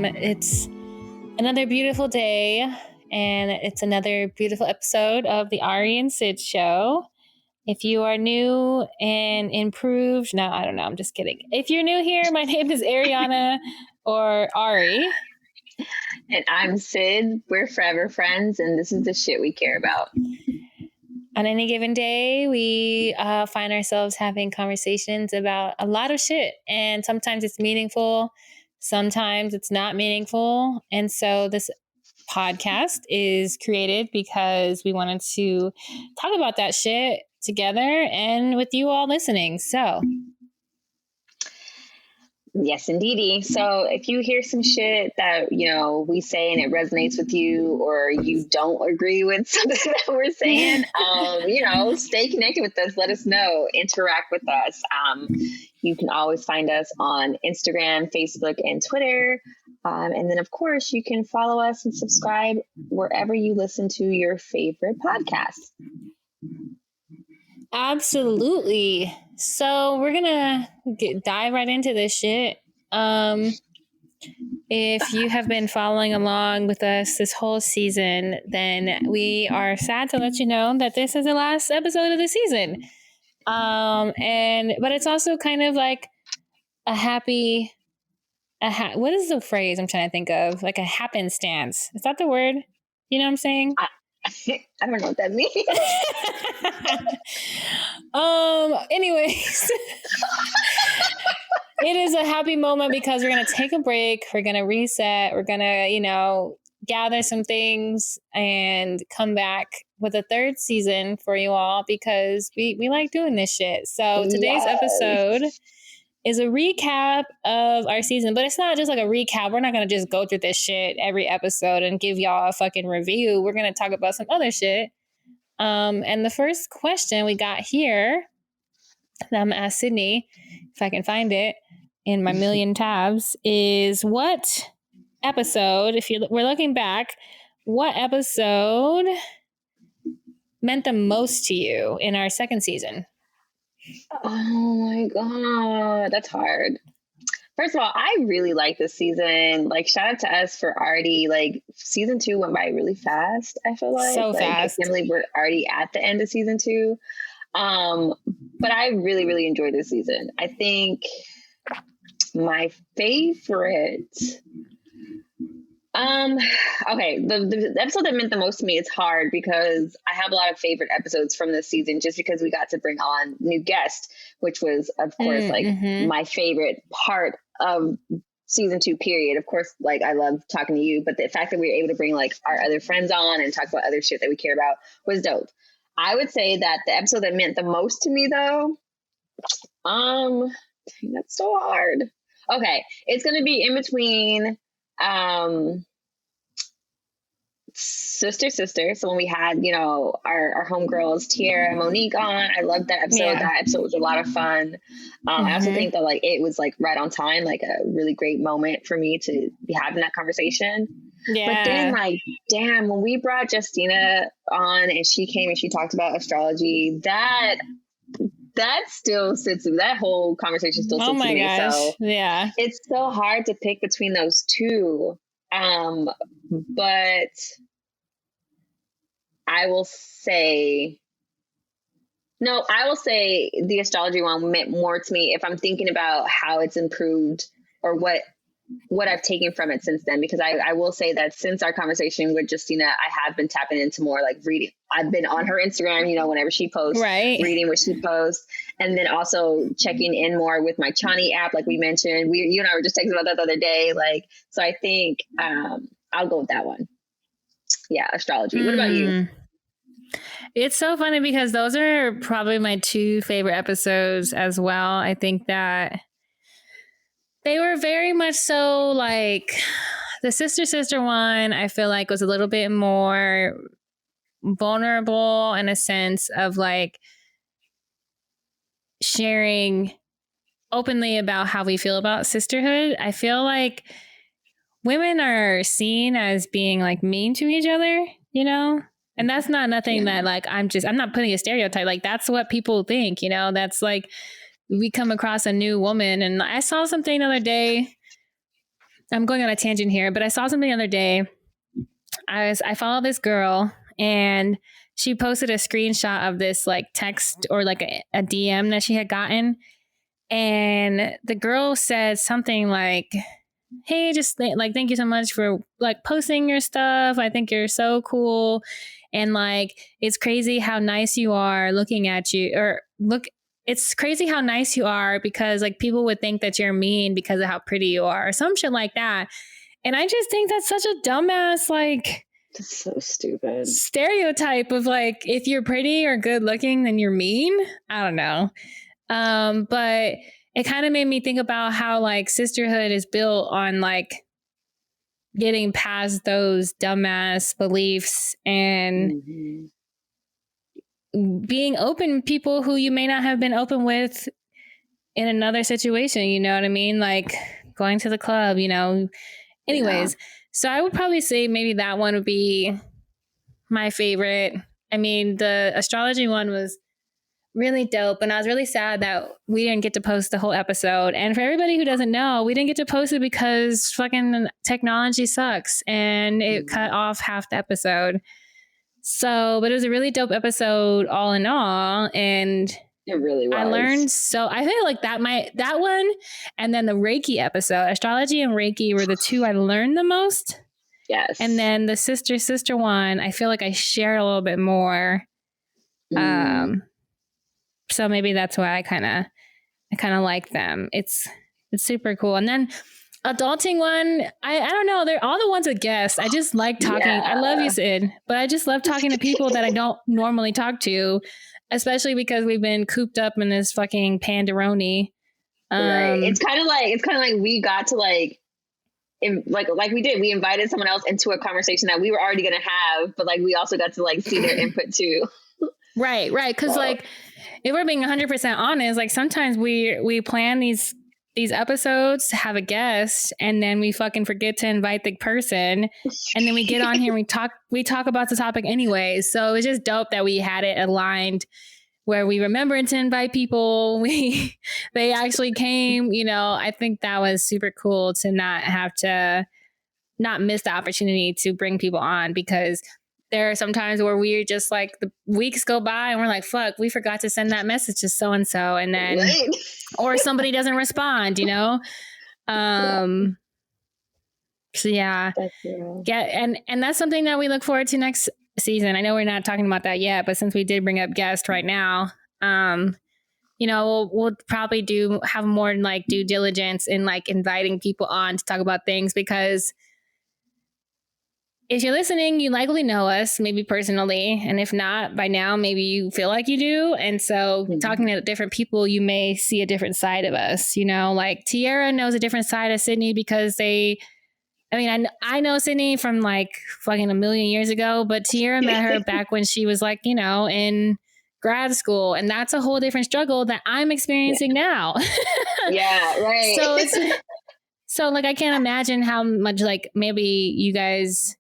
It's another beautiful day, and it's another beautiful episode of the Ari and Sid show. If you are new and improved, no, I don't know, I'm just kidding. If you're new here, my name is Ariana or Ari. And I'm Sid. We're forever friends, and this is the shit we care about. On any given day, we find ourselves having conversations about a lot of shit. And sometimes it's meaningful. Sometimes it's not meaningful. And so this podcast is created because we wanted to talk about that shit together and with you all listening. So... Yes, indeedy. So if you hear some shit that, we say and it resonates with you, or you don't agree with something that we're saying, stay connected with us. Let us know. Interact with us. You can always find us on Instagram, Facebook, and Twitter. And then, of course, you can follow us and subscribe wherever you listen to your favorite podcasts. Absolutely. So we're gonna dive right into this shit. If you have been following along with us this whole season, then we are sad to let you know that this is the last episode of the season. But it's also kind of like a happy. What is the phrase I'm trying to think of? Like a happenstance. Is that the word? You know what I'm saying? I don't know what that means. Anyways, it is a happy moment because we're going to take a break. We're going to reset. We're going to, gather some things and come back with a third season for you all because we like doing this shit. So today's episode is a recap of our season, but it's not just like a recap. We're not going to just go through this shit every episode and give y'all a fucking review. We're going to talk about some other shit. And the first question we got here that I'm going to ask Sydney, if I can find it in my million tabs, is what episode, we're looking back, what episode meant the most to you in our second season? Oh my God, that's hard. First of all, I really like this season. Like, shout out to us for already, season 2 went by really fast, I feel like. So fast. I can't believe we're already at the end of season 2. But I really, really enjoyed this season. I think my favorite... okay, the episode that meant the most to me, it's hard because I have a lot of favorite episodes from this season just because we got to bring on new guests, which was, of course, my favorite part of season 2, period. Of course, I love talking to you, but the fact that we were able to bring our other friends on and talk about other shit that we care about was dope. I would say that the episode that meant the most to me, though, that's so hard. Okay, it's going to be in between Sister. So when we had, our homegirls, Tiara and Monique on, I loved that episode. Yeah. That episode was a lot of fun. I also think that it was right on time, a really great moment for me to be having that conversation. Yeah. But then damn, when we brought Justina on and she came and she talked about astrology, that still sits, that whole conversation still sits with me. Gosh. So yeah, it's so hard to pick between those two. But I will say the astrology one meant more to me if I'm thinking about how it's improved or what I've taken from it since then, because I will say that since our conversation with Justina, I have been tapping into more reading. I've been on her Instagram, whenever she posts, reading what she posts, and then also checking in more with my Chani app, like we mentioned. You and I were just texting about that the other day. So I think I'll go with that one. Yeah, astrology. What about you? It's so funny because those are probably my 2 favorite episodes as well. I think that they were very much so the sister one, I feel like was a little bit more vulnerable in a sense of sharing openly about how we feel about sisterhood. I feel like women are seen as being mean to each other, and that's not nothing that I'm not putting a stereotype. That's what people think, that's we come across a new woman. And I saw something the other day I'm going on a tangent here, but I saw something the other day. I followed this girl and she posted a screenshot of this like text or like a DM that she had gotten. And the girl said something like, hey, just like, thank you so much for like posting your stuff. I think you're so cool. And like, it's crazy how nice you are looking at you it's crazy how nice you are because like people would think that you're mean because of how pretty you are or some shit like that. And I just think that's such a dumbass, like, that's so stupid stereotype of like, if you're pretty or good looking, then you're mean. I don't know. But it kind of made me think about how like sisterhood is built on like getting past those dumbass beliefs and being open with people who you may not have been open with in another situation. You know what I mean? Like going to the club, you know. Anyways, so I would probably say maybe that one would be my favorite. I mean, the astrology one was really dope, and I was really sad that we didn't get to post the whole episode. And for everybody who doesn't know, we didn't get to post it because fucking technology sucks and it cut off half the episode. So, but it was a really dope episode all in all, and it really was. I learned I feel like that one and then the Reiki episode, astrology and Reiki were the two I learned the most. Yes. And then the sister one, I feel like I shared a little bit more. So maybe that's why I kind of like them. It's super cool. And then adulting one, I don't know. They're all the ones with guests. I just like talking. Yeah. I love you, Sid, but I just love talking to people that I don't normally talk to, especially because we've been cooped up in this fucking panderoni. Right. It's kind of like we got to like we did. We invited someone else into a conversation that we were already going to have, but like we also got to like see their input too. Right. Because like if we're being 100% honest, like sometimes we plan these episodes to have a guest and then we fucking forget to invite the person and then we get on here and we talk about the topic anyway. So it's just dope that we had it aligned where we remembered to invite people. They actually came, you know. I think that was super cool to not miss the opportunity to bring people on, because there are some times where we're just like, the weeks go by and we're like, fuck, we forgot to send that message to so-and-so. And then, or somebody doesn't respond, you know? So yeah. And that's something that we look forward to next season. I know we're not talking about that yet, but since we did bring up guests right now, you know, we'll probably have more like due diligence in like inviting people on to talk about things, because if you're listening, you likely know us, maybe personally. And if not, by now, maybe you feel like you do. And so talking to different people, you may see a different side of us. You know, like Tiara knows a different side of Sydney because I know Sydney from like fucking a million years ago, but Tiara met her back when she was like, you know, in grad school. And that's a whole different struggle that I'm experiencing now. Yeah, right. So like, I can't imagine how much like maybe you guys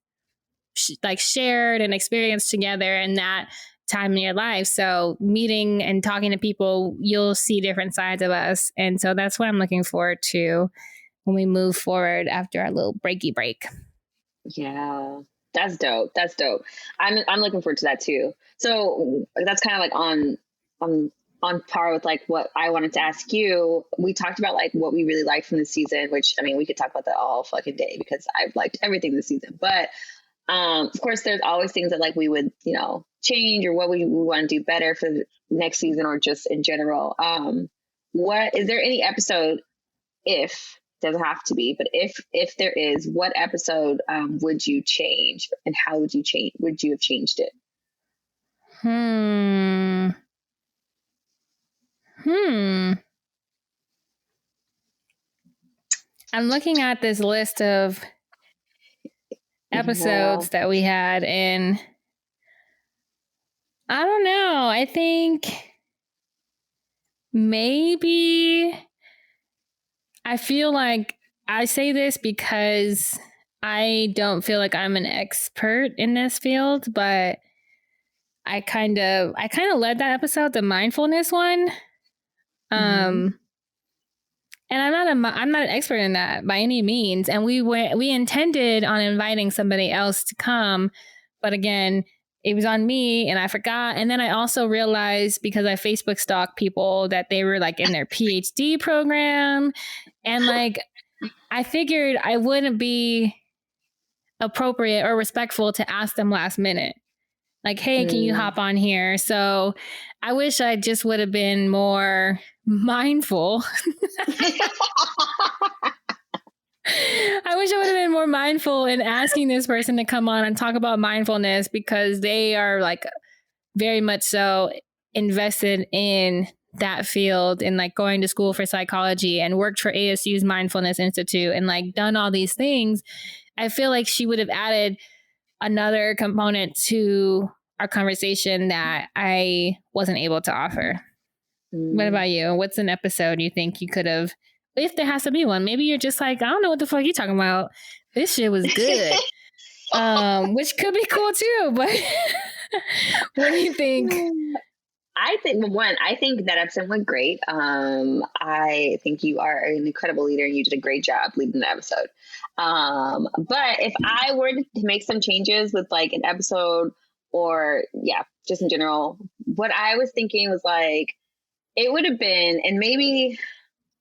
like shared and experienced together in that time in your life. So meeting and talking to people, you'll see different sides of us. And so that's what I'm looking forward to when we move forward after our little breaky break. Yeah, that's dope. I'm looking forward to that too. So that's kind of like on par with like what I wanted to ask you. We talked about like what we really liked from the season, which I mean, we could talk about that all fucking day because I've liked everything this season. But of course, there's always things that like we would, you know, change or what we want to do better for the next season or just in general. What is there any episode, if doesn't have to be, but if there is, what episode would you change and how would you have changed it? I'm looking at this list of episodes that we had, and I don't know. I think maybe I feel like I say this because I don't feel like I'm an expert in this field, but I kind of led that episode, the mindfulness one. And And I'm not an expert in that by any means. And we intended on inviting somebody else to come, but again, it was on me and I forgot. And then I also realized, because I Facebook stalked people, that they were like in their PhD program, and like I figured I wouldn't be appropriate or respectful to ask them last minute, like, hey, can you hop on here? So I wish I just would have been more mindful. I wish I would have been more mindful in asking this person to come on and talk about mindfulness, because they are like very much so invested in that field and like going to school for psychology and worked for ASU's Mindfulness Institute and like done all these things. I feel like she would have added another component to our conversation that I wasn't able to offer. What about you? What's an episode you think you could have, if there has to be one? Maybe you're just like, I don't know what the fuck you're talking about. This shit was good. Which could be cool too, but what do you think? I think that episode went great. I think you are an incredible leader and you did a great job leading the episode. But if I were to make some changes with like an episode, or just in general, what I was thinking was like, it would have been, and maybe,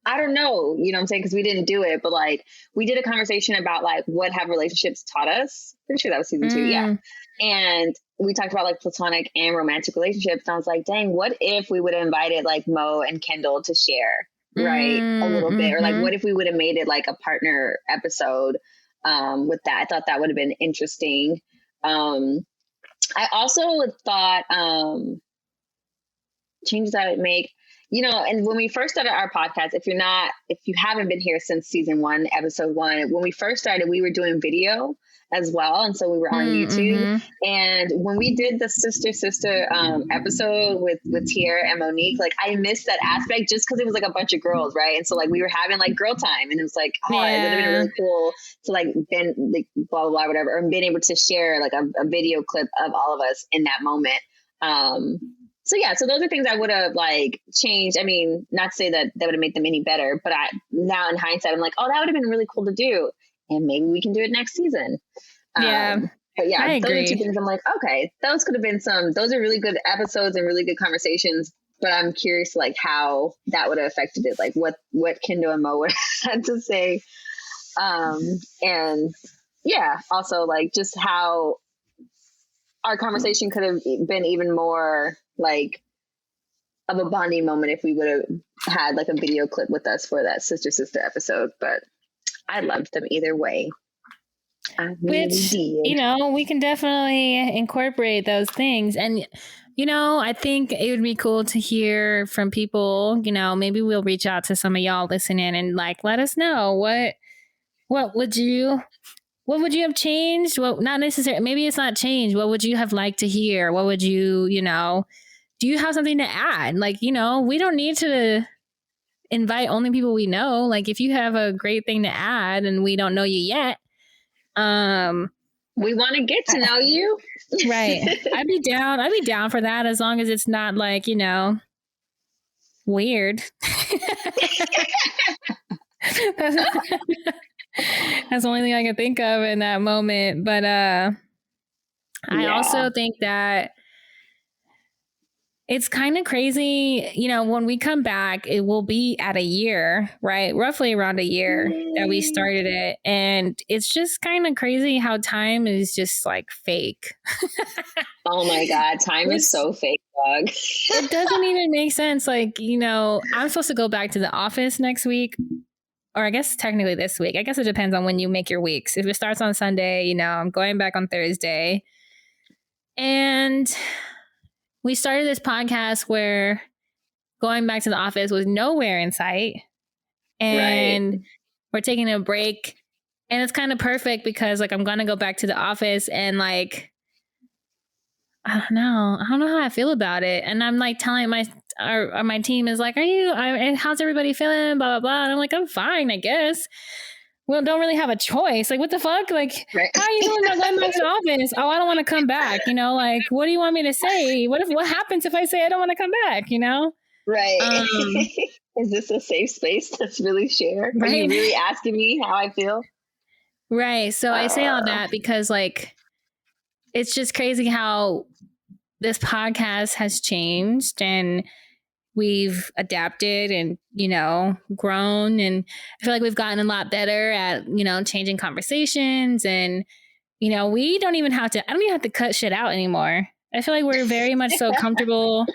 I don't know, you know what I'm saying? Because we didn't do it, but like we did a conversation about like what have relationships taught us. Pretty sure that was season 2. Yeah. And we talked about like platonic and romantic relationships. And I was like, dang, what if we would have invited like Mo and Kendall to share, right? A little bit, or like, what if we would have made it like a partner episode with that? I thought that would have been interesting. I also thought changes I would make, you know, and when we first started our podcast, if you haven't been here since season 1, episode 1, when we first started, we were doing video as well. And so we were on YouTube. And when we did the sister episode with Tierra and Monique, like I missed that aspect just because it was like a bunch of girls, right? And so like we were having like girl time, and it was like, it would have been really cool to like been like blah, blah, blah, whatever, or been able to share like a video clip of all of us in that moment. So those are things I would have like changed. I mean, not to say that would have made them any better, but now in hindsight, I'm like, oh, that would have been really cool to do. And maybe we can do it next season. But I those agree. are 2 things I'm like, okay, those could have been those are really good episodes and really good conversations. But I'm curious like how that would have affected it. Like what Kendall and Mo would have had to say. And also like just how our conversation could have been even more like of a bonding moment if we would have had like a video clip with us for that sister episode. But I loved them either way. Which, you know, we can definitely incorporate those things. And, you know, I think it would be cool to hear from people, you know, maybe we'll reach out to some of y'all listening and like, let us know what would you have changed? Well, not necessarily, maybe it's not changed. What would you have liked to hear? What would you, you know, do you have something to add? Like, you know, we don't need to invite only people we know. Like if you have a great thing to add and we don't know you yet, we want to get to know you. Right. I'd be down for that, as long as it's not like, you know, weird. That's the only thing I can think of in that moment. But I also think that it's kind of crazy, you know, when we come back, it will be at a year, right? Roughly around a year that we started it. And it's just kind of crazy how time is just like fake. Oh my God, time is so fake, dog. It doesn't even make sense. Like, you know, I'm supposed to go back to the office next week, or I guess technically this week. I guess it depends on when you make your weeks. If it starts on Sunday, you know, I'm going back on Thursday. And we started this podcast where going back to the office was nowhere in sight. And we're taking a break. And it's kind of perfect because like I'm going to go back to the office and like, I don't know how I feel about it. And I'm like telling my team is like, how's everybody feeling? Blah, blah, blah. And I'm like, I'm fine, I guess. Well, don't really have a choice. Like, what the fuck? Like, how are you feeling about going back to the office? Oh, I don't want to come back. You know, like, what do you want me to say? What happens if I say I don't want to come back? You know? Right. is this a safe space to really share? Are you Right. really asking me how I feel? Right. So I say all that because like, it's just crazy how this podcast has changed and we've adapted and, you know, grown. And I feel like we've gotten a lot better at, you know, changing conversations. And, you know, I don't even have to cut shit out anymore. I feel like we're very much so comfortable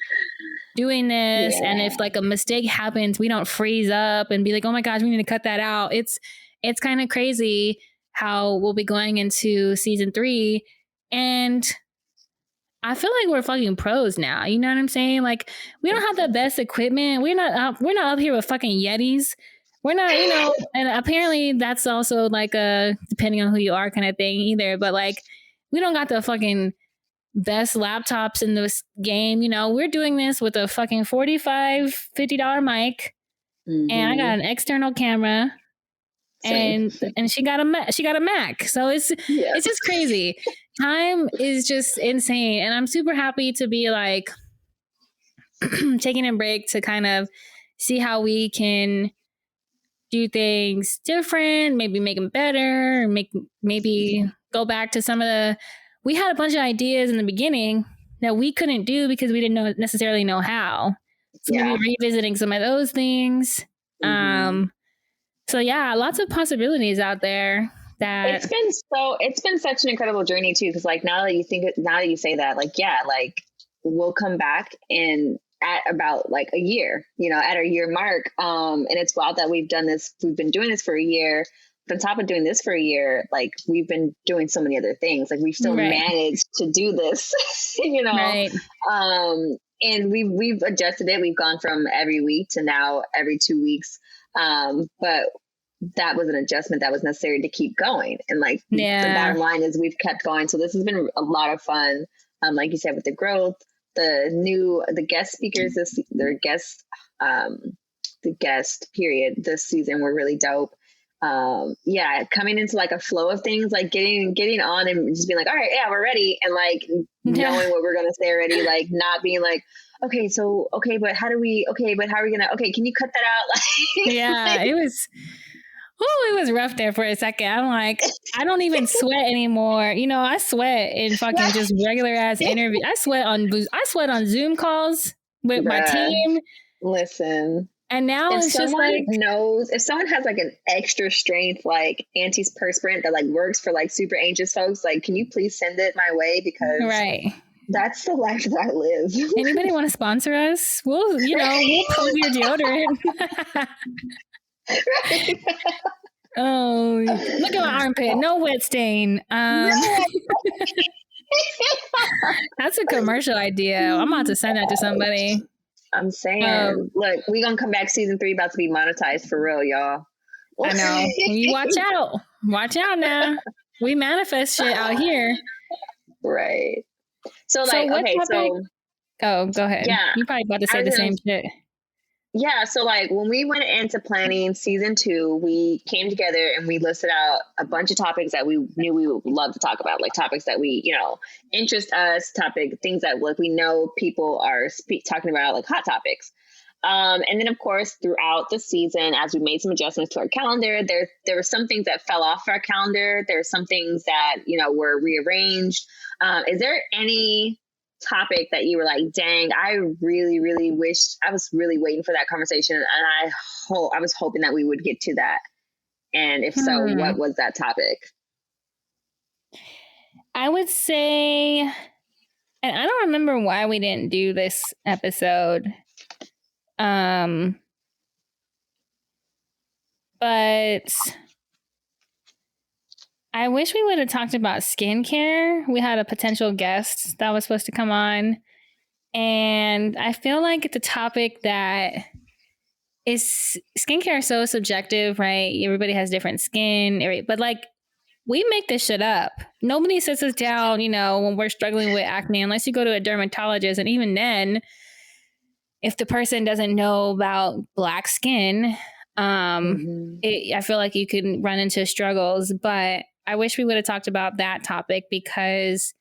doing this. Yeah. And if like a mistake happens, we don't freeze up and be like, oh my gosh, we need to cut that out. It's kind of crazy how we'll be going into season 3 and I feel like we're fucking pros now. You know what I'm saying? Like we don't have the best equipment. We're not up here with fucking Yetis. We're not, you know, and apparently that's also like a depending on who you are kind of thing either. But like we don't got the fucking best laptops in this game. You know, we're doing this with a fucking $45-$50 mic, and I got an external camera, and she got a Mac. So it's just crazy. Time is just insane, and I'm super happy to be like taking a break to kind of see how we can do things different, maybe make them better, maybe go back to some of the. We had a bunch of ideas in the beginning that we couldn't do because we didn't necessarily know how. So maybe revisiting some of those things. So yeah, lots of possibilities out there. That it's been such an incredible journey too. Because like now that you say that, like yeah, like we'll come back in at about like a year, you know, at our year mark. And it's wild that we've been doing this for a year. On top of doing this for a year, like we've been doing so many other things. Like we've still managed to do this, you know. Right. And we've adjusted it. We've gone from every week to now every 2 weeks. But that was an adjustment that was necessary to keep going. And like the bottom line is we've kept going. So this has been a lot of fun. Like you said, with the growth, the guest speakers, the guest period this season were really dope. Coming into like a flow of things, like getting on and just being like, all right, yeah, we're ready. And like knowing what we're going to say already, like not being like, but how are we going to, can you cut that out? It was rough there for a second. I'm like, I don't even sweat anymore. You know, I sweat in fucking just regular ass interview. I sweat on Zoom calls with my team. Listen. And now if it's just like if someone has like an extra strength, like antiperspirant that like works for like super anxious folks, like, can you please send it my way? Because that's the life that I live. Anybody want to sponsor us? We'll pose your deodorant. Oh, look at my armpit. No wet stain. That's a commercial idea. I'm about to send that to somebody. I'm saying, look, we gonna come back season 3, about to be monetized for real, y'all. I know. You watch out now. We manifest shit out here. Right. So go ahead. Yeah. You're probably about to say the same shit. Yeah. So like when we went into planning season 2, we came together and we listed out a bunch of topics that we knew we would love to talk about, like topics that we, you know, interest us, things that like we know people are talking about, like hot topics. And then of course, throughout the season, as we made some adjustments to our calendar, there were some things that fell off our calendar. There are some things that, you know, were rearranged. Is there any topic that you were like, dang, I really, really wished, I was really waiting for that conversation, and I was hoping that we would get to that? And if so, what was that topic? I would say, and I don't remember why we didn't do this episode, but I wish we would have talked about skincare. We had a potential guest that was supposed to come on, and I feel like it's a topic that is skincare is so subjective, right? Everybody has different skin, but like we make this shit up. Nobody sits us down, you know, when we're struggling with acne, unless you go to a dermatologist, and even then, if the person doesn't know about black skin, I feel like you could run into struggles. But I wish we would have talked about that topic, because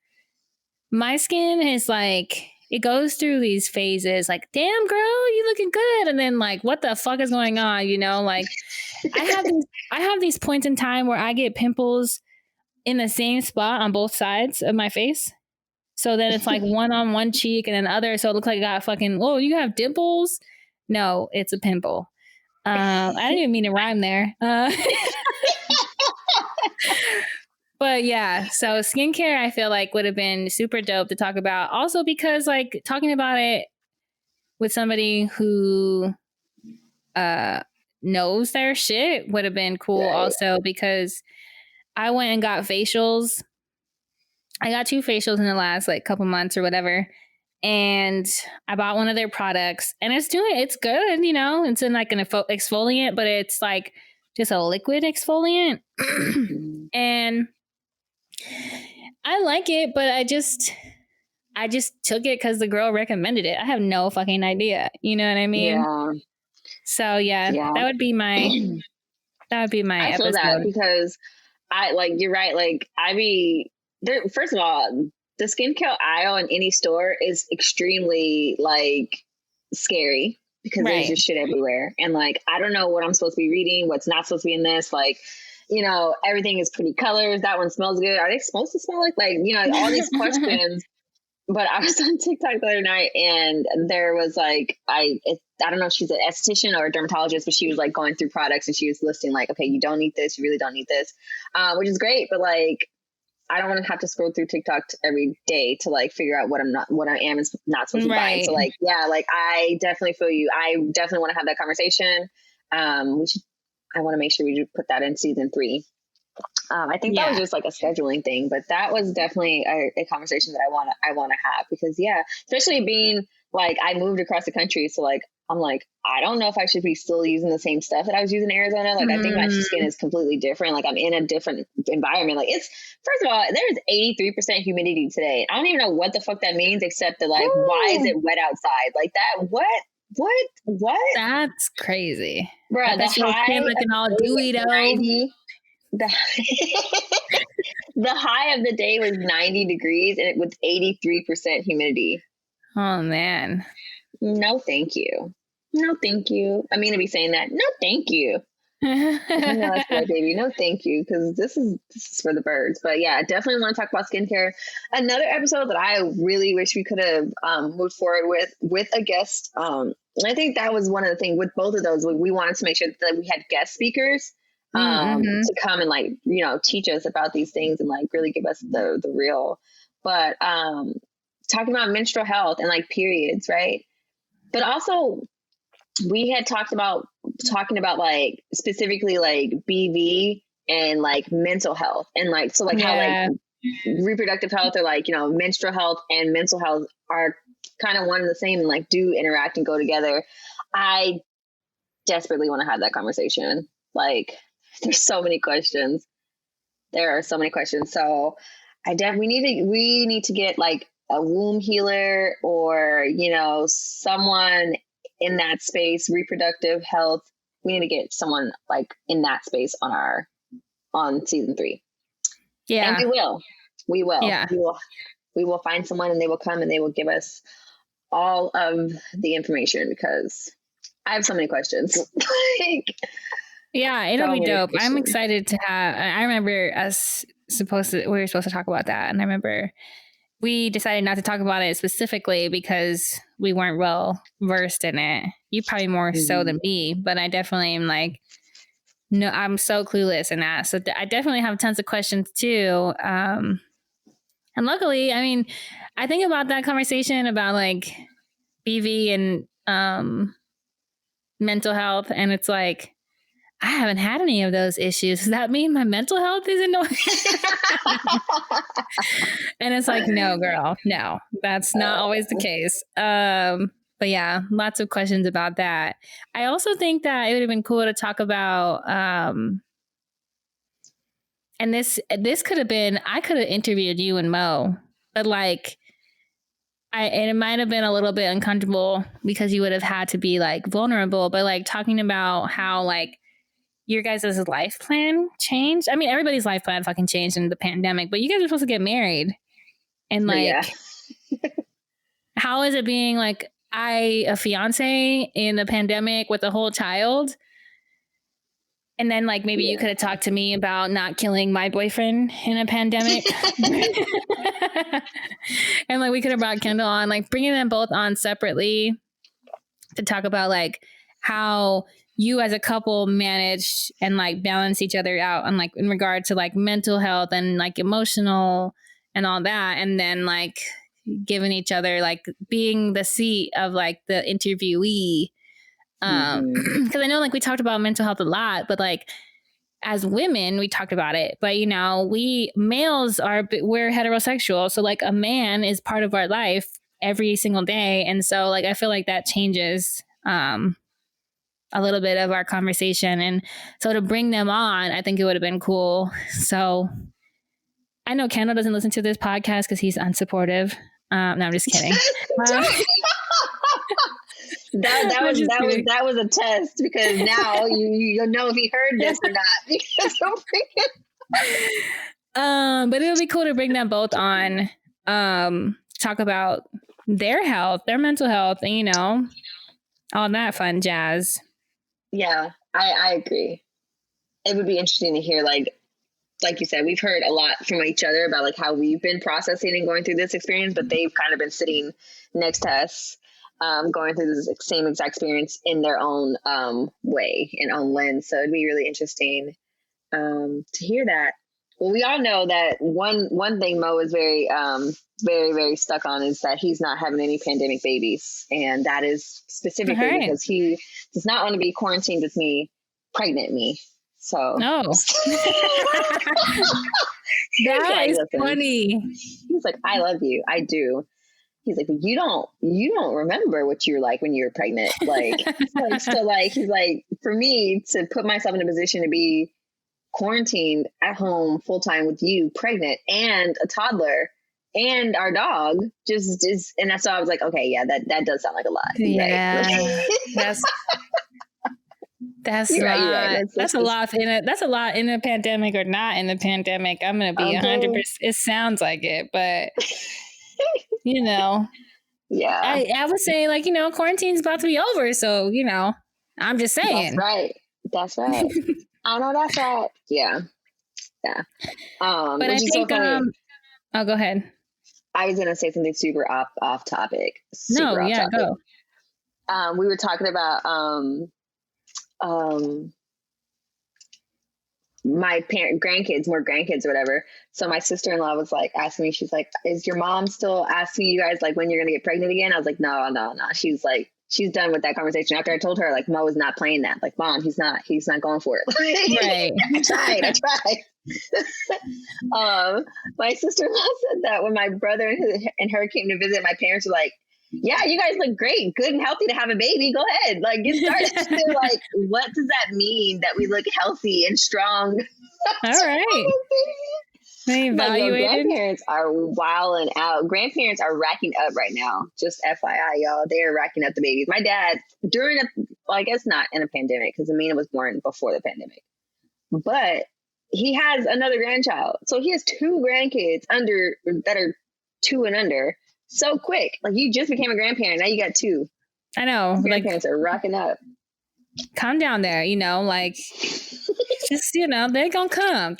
my skin is like, it goes through these phases like, damn girl, you looking good. And then like, what the fuck is going on? You know, like I have these points in time where I get pimples in the same spot on both sides of my face. So then it's like one on one cheek and then the other. So it looks like I got fucking, oh, you have dimples? No, it's a pimple. I didn't even mean to rhyme there. But yeah, so skincare I feel like would have been super dope to talk about. Also because like talking about it with somebody who knows their shit would have been cool also because I went and got facials. I got 2 facials in the last like couple months or whatever. And I bought one of their products and it's good, you know, it's in like an exfoliant, but it's like just a liquid exfoliant. And I like it, but I just took it because the girl recommended it. I have no fucking idea. You know what I mean? Yeah. So yeah. That would be my I feel episode. that because I like, you're right. Like first of all, the skincare aisle in any store is extremely like scary because there's just shit everywhere. And like, I don't know what I'm supposed to be reading, what's not supposed to be in this. Like, you know, everything is pretty colors. That one smells good. Are they supposed to smell like, you know, all these questions. But I was on TikTok the other night and there was like, I don't know if she's an esthetician or a dermatologist, but she was like going through products and she was listing like, okay, you don't need this. You really don't need this, which is great. But like, I don't want to have to scroll through TikTok every day to like figure out what I am not supposed to buy. So like, yeah, like I definitely feel you. I definitely want to have that conversation. I want to make sure we do put that in season 3. I think that was just like a scheduling thing, but that was definitely a conversation that I want to have because especially being like, I moved across the country. So like, I'm like, I don't know if I should be still using the same stuff that I was using in Arizona. Like, I think my skin is completely different. Like I'm in a different environment. Like first of all, there's 83% humidity today. I don't even know what the fuck that means, except that like, why is it wet outside? Like that, what? That's crazy. Bruh, the high looking all gooey though. The high of the day was 90 degrees and it was 83% humidity. Oh man. No, thank you. No, thank you. I mean to be saying that. No, thank you. I know that's right, baby. No, thank you. Because this is for the birds. But yeah, I definitely want to talk about skincare. Another episode that I really wish we could have moved forward with a guest. I think that was one of the things with both of those. We wanted to make sure that we had guest speakers to come and like, you know, teach us about these things and like really give us the real. But talking about menstrual health and like periods, right? But also we had talking about like specifically like BV and like mental health and like, so like how like reproductive health or like, you know, menstrual health and mental health are kind of one and the same and like do interact and go together. I desperately want to have that conversation. Like there's so many questions. There are so many questions. So we need to get like a womb healer or, you know, someone in that space, reproductive health. We need to get someone like in that space on season 3. Yeah. And we will. Yeah. We will find someone and they will come and they will give us all of the information because I have so many questions. Yeah, it'll be dope. I'm excited to have. I remember we were supposed to talk about that, and I remember we decided not to talk about it specifically because we weren't well versed in it. You probably more so than me, but I definitely am like, no, I'm so clueless in that. So I definitely have tons of questions too. And luckily, I mean, I think about that conversation about like BV and mental health, and it's like, I haven't had any of those issues. Does that mean my mental health is annoying? And it's like, no, girl, no, that's not always the case. But yeah, lots of questions about that. I also think that it would have been cool to talk about, and this could have been, I could have interviewed you and Mo, but like, and it might have been a little bit uncomfortable because you would have had to be like vulnerable, but like talking about how like your guys' life plan changed. I mean, everybody's life plan fucking changed in the pandemic, but you guys are supposed to get married. And like, how is it being like a fiance in a pandemic with a whole child? And then like maybe you could have talked to me about not killing my boyfriend in a pandemic. And like we could have brought Kendall on, like bringing them both on separately to talk about like how you as a couple manage and like balance each other out and like in regard to like mental health and like emotional and all that. And then like giving each other like being the seat of like the interviewee. Because I know like we talked about mental health a lot, but like as women we talked about it, but you know, we're heterosexual, so like a man is part of our life every single day, and so like I feel like that changes a little bit of our conversation, and so to bring them on, I think it would have been cool. So I know Kendall doesn't listen to this podcast because he's unsupportive. No, I'm just kidding. That was a test, because now you'll know if he heard this or not. Because but it would be cool to bring them both on, talk about their health, their mental health, and you know, all that fun jazz. Yeah, I agree. It would be interesting to hear, like you said, we've heard a lot from each other about like how we've been processing and going through this experience, but they've kind of been sitting next to us, going through this same exact experience in their own way and own lens. So it'd be really interesting to hear that. Well, we all know that one thing Mo is very, very stuck on is that he's not having any pandemic babies. And that is specifically because he does not want to be quarantined with me, pregnant me. So no. That is funny. He's like, I love you. I do. He's like, you don't remember what you were like when you were pregnant. Like, so like, he's like, for me to put myself in a position to be quarantined at home full time with you, pregnant, and a toddler and our dog, just is, and that's why I was like, okay, yeah, that does sound like a lot. Yeah, right? That's right. That's a lot in a pandemic or not in the pandemic. I'm gonna be 100%. It sounds like it, but you know, yeah. I would say like, you know, quarantine's about to be over, so you know, I'm just saying. That's right. I know that's right. Yeah. But I think oh, go ahead. I was gonna say something super off topic. Go. We were talking about my grandkids or whatever. So my sister-in-law was like asking me, she's like, is your mom still asking you guys like when you're gonna get pregnant again? I was like, no. She's like, she's done with that conversation after I told her like Mo is not playing that. Like, Mom, he's not going for it. Right. I tried. My sister-in-law said that when my brother and her came to visit, my parents were like, yeah, you guys look great, good and healthy to have a baby. Go ahead, like get started. They're like, what does that mean that we look healthy and strong? All right. Grandparents are wilding out. Grandparents are racking up right now. Just FYI, y'all, they are racking up the babies. My dad, I guess not in a pandemic because Amina was born before the pandemic, but he has another grandchild. So he has 2 grandkids that are 2 and under. So quick. Like, you just became a grandparent. Now you got 2. I know. Grandparents are rocking up. Calm down there, you know, like just, you know, they're gonna come.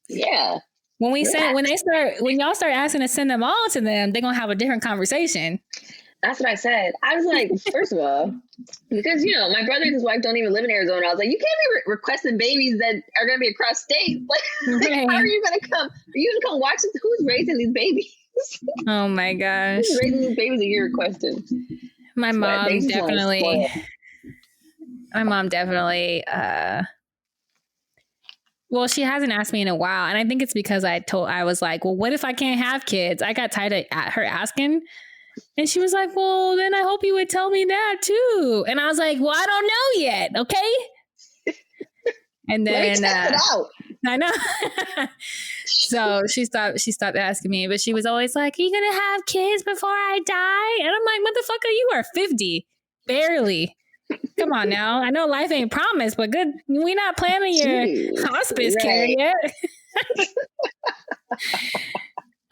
Yeah. When y'all start asking to send them all to them, they're gonna have a different conversation. That's what I said. I was like, first of all, because, you know, my brother and his wife don't even live in Arizona. I was like, you can't be requesting babies that are going to be across state. Like, right. How are you going to come? Are you going to come watch this? Who's raising these babies? Oh, my gosh. Who's raising these babies that you're requesting? My mom definitely, well, she hasn't asked me in a while. And I think it's because I was like, well, what if I can't have kids? I got tired of her asking. And she was like, well, then I hope you would tell me that too. And I was like, well, I don't know yet. Okay. And then I know. So she stopped asking me, but she was always like, are you going to have kids before I die? And I'm like, motherfucker, you are 50. Barely. Come on now. I know life ain't promised, but good. We not planning your hospice care yet.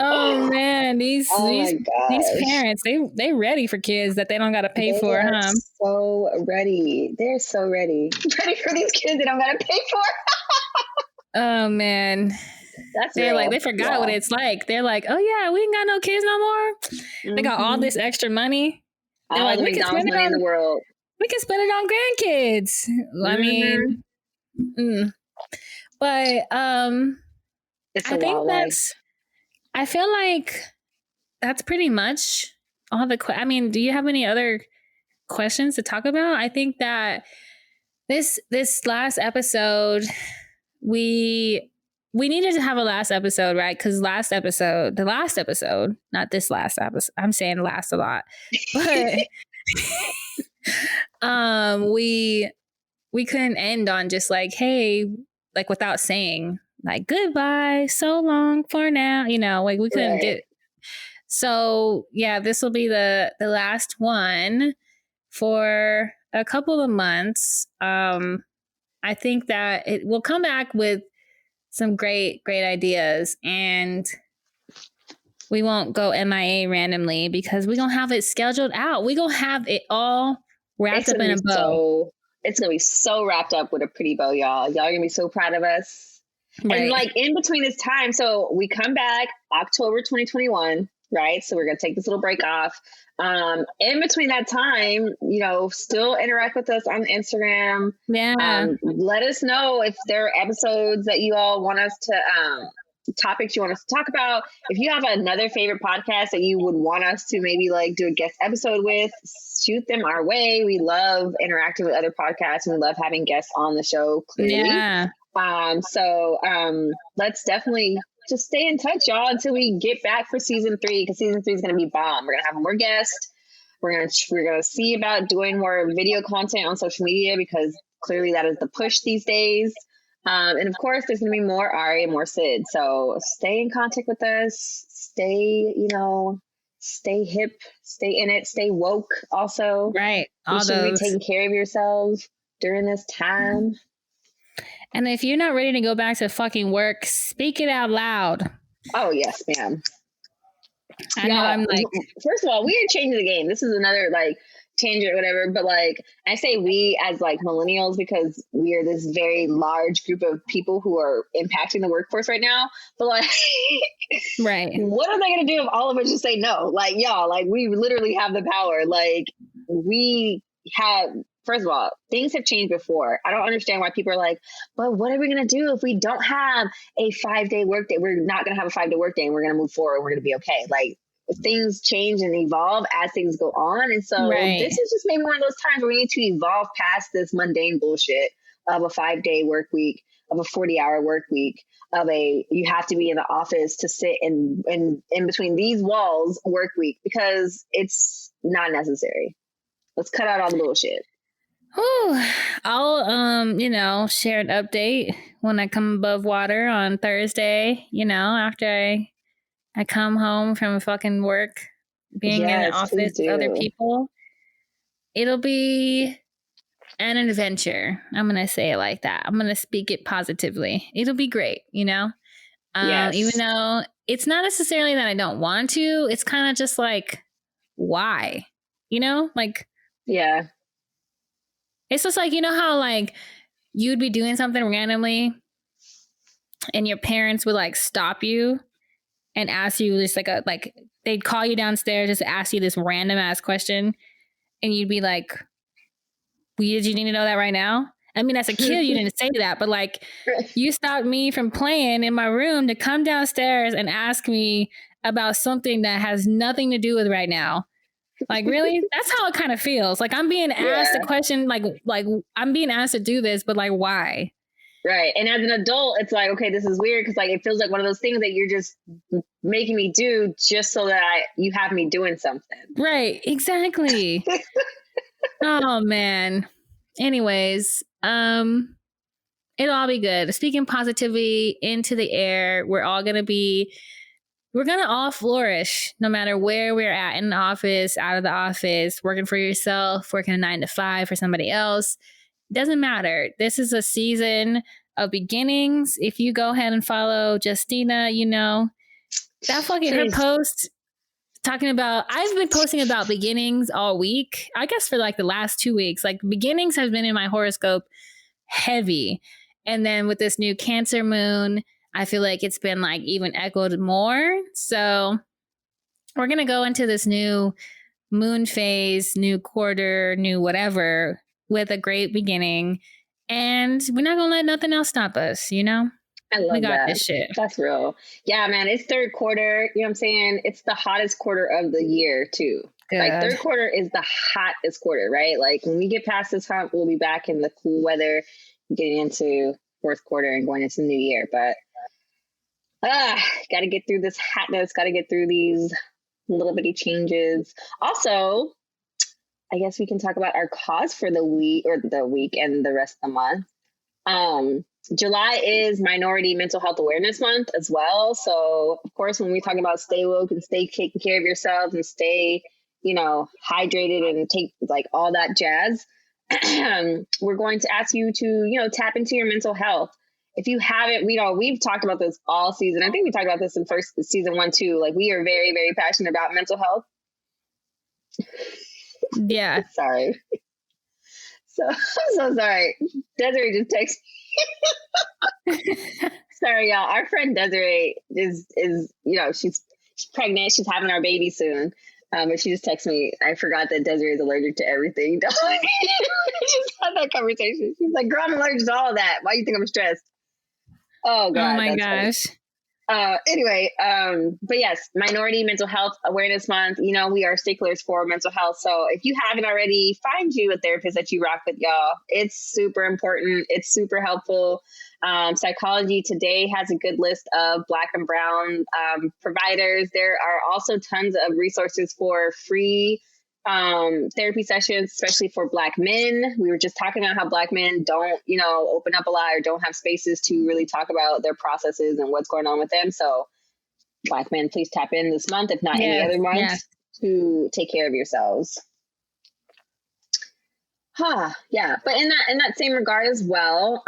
Oh man, these Oh these my these gosh. parents, they ready for kids that they don't gotta pay They for, are huh? so ready. They're so ready. Ready for these kids that I'm gonna pay for. Oh man. That's They're like, real. they forgot what Yeah. it's like. They're like, oh yeah, we ain't got no kids no more. They got all Hmm. this extra money. They're All like, the McDonald's money in the world. we can spend it on grandkids. I mean, Hmm. mm. But It's a I think wild life. I feel like that's pretty much all the I mean, do you have any other questions to talk about? I think that this last episode, we needed to have a last episode, right? Because the last episode, not this last episode. I'm saying last a lot, but we couldn't end on just like, hey, like without saying like goodbye, so long for now. Like we couldn't Right. get. So yeah, this will be the last one for a couple of months. I think that it will come back with some great ideas, and we won't go MIA randomly because we're gonna have it scheduled out. We're gonna have it all wrapped It's up gonna in be a bow. so. It's gonna be so wrapped up with a pretty bow, y'all. Y'all are gonna be so proud of us. And Right. like in between this time, so we come back October 2021, right? So we're gonna take this little break off. In between that time, still interact with us on Instagram. Yeah. Let us know if there are episodes that you all want us to topics you want us to talk about. If you have another favorite podcast that you would want us to maybe like do a guest episode with, shoot them our way. We love interacting with other podcasts and we love having guests on the show, clearly. Yeah. So let's definitely just stay in touch, y'all, until we get back for season 3, because season 3 is going to be bomb. We're going to have more guests. We're gonna see about doing more video content on social media, because clearly that is the push these days. And of course, there's going to be more Ari and more Sid. So stay in contact with us. Stay hip, stay in it, stay woke. Also, Right. you All should be those. taking care of yourselves during this time. And if you're not ready to go back to fucking work, speak it out loud. Oh yes, ma'am. I know I'm like, first of all, we are changing the game. This is another like tangent or whatever, but like I say we as like millennials because we are this very large group of people who are impacting the workforce right now. But like, right. what are they gonna do if all of us just say no? Like, y'all, like we literally have the power. Like we have. First of all, things have changed before. I don't understand why people are like, but what are we going to do if we don't have a 5-day workday? We're not going to have a 5-day workday and we're going to move forward. We're going to be okay. Like things change and evolve as things go on. And so This is just maybe one of those times where we need to evolve past this mundane bullshit of a 5-day work week, of a 40-hour work week, of you have to be in the office to sit in between these walls work week, because it's not necessary. Let's cut out all the bullshit. I'll share an update when I come above water on Thursday, after I come home from fucking work, being in the office with other people. It'll be an adventure. I'm going to say it like that. I'm going to speak it positively. It'll be great, Yes. Even though it's not necessarily that I don't want to, it's kind of just like, why? Like, yeah. It's just like, how like you'd be doing something randomly and your parents would like stop you and ask you just like they'd call you downstairs just to ask you this random ass question. And you'd be like, well, did you need to know that right now? I mean, as a kid, you didn't say that, but like you stopped me from playing in my room to come downstairs and ask me about something that has nothing to do with right now. Like, really? That's how it kind of feels. Like I'm being asked a question, like I'm being asked to do this, but like, why? Right. And as an adult, it's like, okay, this is weird, because like it feels like one of those things that you're just making me do just so that you have me doing something. Right. Exactly. Oh man. Anyways, it'll all be good. Speaking positivity into the air, we're gonna all flourish no matter where we're at, in the office, out of the office, working for yourself, working a 9 to 5 for somebody else. Doesn't matter. This is a season of beginnings. If you go ahead and follow Justina, That fucking her post talking about, I've been posting about beginnings all week. I guess for like the last 2 weeks, like beginnings has been in my horoscope heavy. And then with this new Cancer moon, I feel like it's been like even echoed more. So we're going to go into this new moon phase, new quarter, new whatever, with a great beginning. And we're not going to let nothing else stop us, you know? I love we got that. this shit. That's real. Yeah, man. It's third quarter. You know what I'm saying? It's the hottest quarter of the year, too. Good. Like, third quarter is the hottest quarter, right? Like, when we get past this hump, we'll be back in the cool weather, getting into fourth quarter and going into the new year. But, got to get through this hotness, got to get through these little bitty changes. Also, I guess we can talk about our cause for the week and the rest of the month. July is Minority Mental Health Awareness Month as well. So, of course, when we talk about stay woke and stay taking care of yourselves and stay, hydrated and take like all that jazz, we're going to ask you to, tap into your mental health. If you haven't, we've talked about this all season. I think we talked about this in first season 1 too. Like, we are very, very passionate about mental health. Yeah. Sorry. I'm so sorry. Desiree just texted me. Sorry, y'all. Our friend Desiree is she's pregnant. She's having our baby soon. But she just texted me. I forgot that Desiree is allergic to everything. I just had that conversation. She's like, "Girl, I'm allergic to all of that. Why do you think I'm stressed?" Oh God. Oh my gosh. Anyway, but yes, Minority Mental Health Awareness Month. We are sticklers for mental health. So if you haven't already, find you a therapist that you rock with, y'all. It's super important. It's super helpful. Psychology Today has a good list of Black and Brown providers. There are also tons of resources for free therapy sessions, especially for Black men. We were just talking about how Black men don't, open up a lot or don't have spaces to really talk about their processes and what's going on with them. So Black men, please tap in this month, if not any other month, to take care of yourselves. Yeah. But in that same regard as well,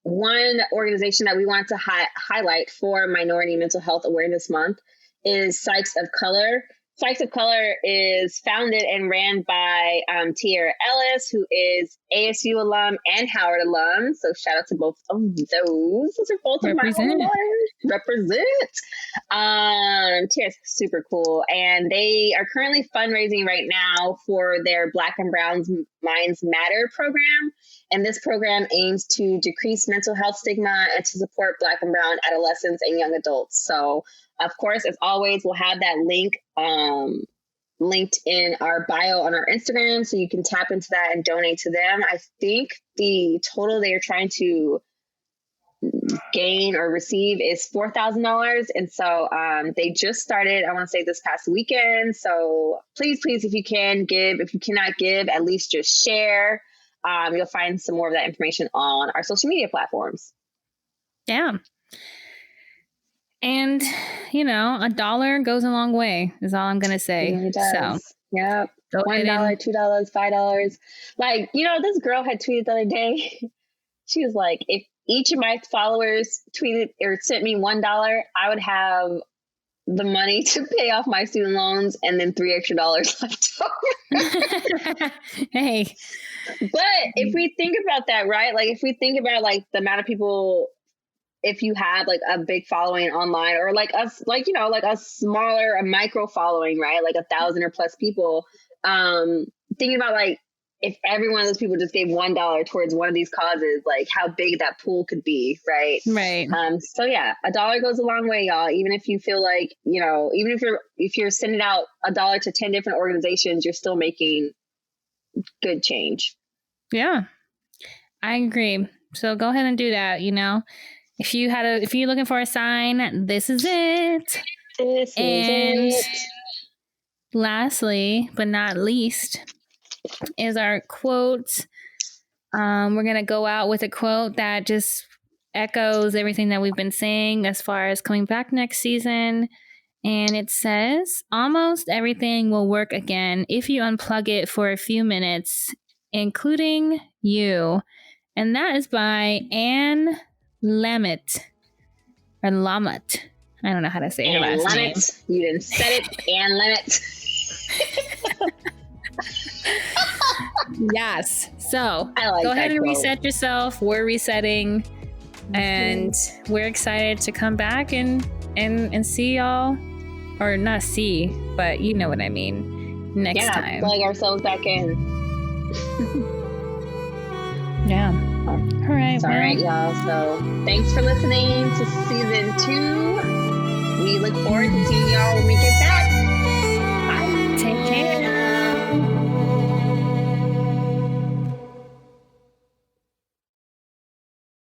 one organization that we want to highlight for Minority Mental Health Awareness Month is Psychs of Color. Psychs of Color is founded and ran by Tiara Ellis, who is ASU alum and Howard alum. So shout out to both of those. Those are both of my alums. Represent. Tiara's super cool. And they are currently fundraising right now for their Black and Brown Minds Matter program. And this program aims to decrease mental health stigma and to support Black and Brown adolescents and young adults. So, of course, as always, we'll have that link linked in our bio on our Instagram, so you can tap into that and donate to them. I think the total they are trying to gain or receive is $4,000. And so they just started, I want to say this past weekend. So please, if you can give, if you cannot give, at least just share. You'll find some more of that information on our social media platforms. Yeah. And, $1 goes a long way is all I'm going to say. It does. So, yep. $1, $2, $5. Like, this girl had tweeted the other day. She was like, if each of my followers tweeted or sent me $1, I would have the money to pay off my student loans and then $3 extra left over. Hey. But if we think about that, right? Like, if we think about like the amount of people, if you had like a big following online or like us, like, like a micro following, right? Like 1,000 or plus people, thinking about like, if every one of those people just gave $1 towards one of these causes, like how big that pool could be, right? Right. So yeah, $1 goes a long way, y'all. Even if you feel like, even if you're sending out $1 to 10 different organizations, you're still making good change. Yeah, I agree. So go ahead and do that. If you're looking for a sign, this is it. This is it. Lastly, but not least, is our quote. We're going to go out with a quote that just echoes everything that we've been saying as far as coming back next season. And it says, almost everything will work again if you unplug it for a few minutes, including you. And that is by Anne Lamott. Or Lamott. I don't know how to say her And last name. Lemmet. You didn't set it. And Lemmet. Yes. So I like go ahead that and quote. reset yourself. We're resetting. And we're excited to come back and see y'all. Or not see, but you know what I mean. Next time. Plug ourselves back in. Yeah. All right. All right, y'all. So thanks for listening to season 2. We look forward to seeing y'all when we get back. Bye. Take care.